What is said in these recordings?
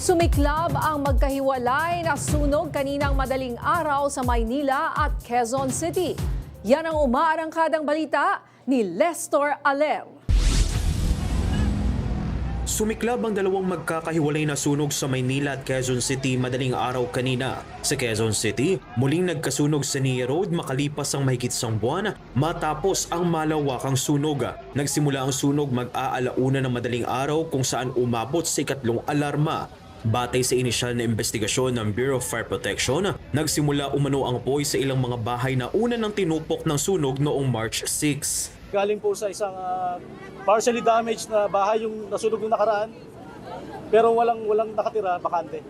Sumiklab ang magkahiwalay na sunog kaninang madaling araw sa Maynila at Quezon City. Yan ang umaarangkadang balita ni Lester Aler. Sumiklab ang dalawang magkakahiwalay na sunog sa Maynila at Quezon City madaling araw kanina. Sa Quezon City, muling nagkasunog sa Nia Road makalipas ang mahigit isang buwan matapos ang malawakang sunog. Nagsimula ang sunog mag-aalauna ng madaling araw kung saan umabot sa ikatlong alarma. Batay sa inisyal na investigasyon ng Bureau of Fire Protection, nagsimula umano ang apoy sa ilang mga bahay na una ng tinupok ng sunog noong March 6. Galing po sa isang partially damaged na bahay yung nasunog ng nakaraan. Pero walang nakatira, bakante.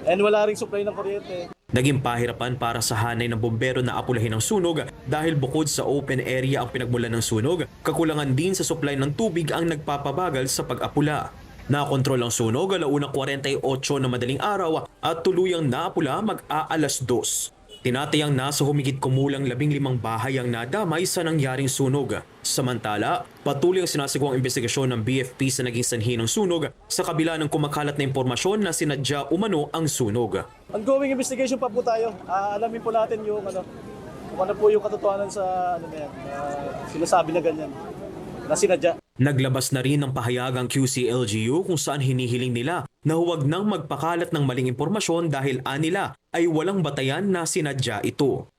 And wala ring supply ng kuryente. Naging pahirapan para sa hanay ng bombero na apulahin ang sunog dahil bukod sa open area ang pinagmulan ng sunog, kakulangan din sa supply ng tubig ang nagpapabagal sa pag-apula. Nakontrol ang sunog alauna 48 na madaling araw at tuluyang naapula mag-aalas 2. Tinatayang nasa humigit kumulang 15 bahay ang nadamay sa nangyaring sunog. Samantala, patuloy ang sinasagawang investigasyon ng BFP sa naging sanhi ng sunog sa kabila ng kumakalat na impormasyon na sinadya umano ang sunog. Ongoing investigation pa po tayo. Alamin po natin yung kung ano po yung katotohanan sa sinasabi na ganyan na sinadya. Naglabas na rin ng pahayag ang QCLGU kung saan hinihiling nila na huwag nang magpakalat ng maling impormasyon dahil anila ay walang batayan na sinadya ito.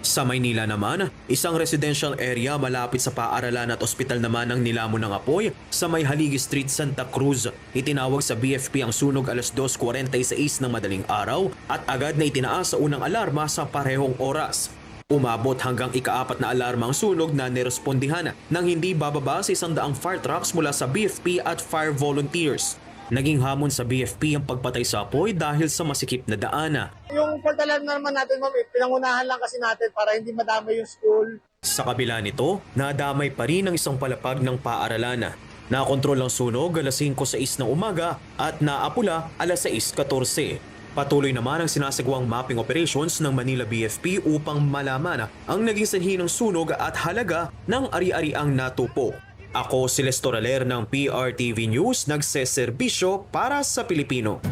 Sa Maynila naman, isang residential area malapit sa paaralan at ospital naman ang nilamon ng apoy sa May Haligi Street, Santa Cruz. Itinawag sa BFP ang sunog alas 2:46 ng madaling araw at agad na itinaas sa unang alarma sa parehong oras. Umabot hanggang ika-4 na alarma ang sunog na nirespondihan nang hindi bababa sa 100 fire trucks mula sa BFP at fire volunteers. Naging hamon sa BFP ang pagpatay sa apoy dahil sa masikip na daan. Yung fault alarm naman natin, ma'am, pinangunahan lang kasi natin para hindi madamay yung school. Sa kabila nito, nadamay pa rin ang isang palapag ng paaralan. Nakontrol ang sunog alas 5:06 ng umaga at naapula alas 6:14. Patuloy naman ang sinasagawang mapping operations ng Manila BFP upang malaman ang naging sanhi ng sunog at halaga ng ari-ariang natupo. Ako si Lester Aler ng PRTV News, nagseserbisyo para sa Pilipino.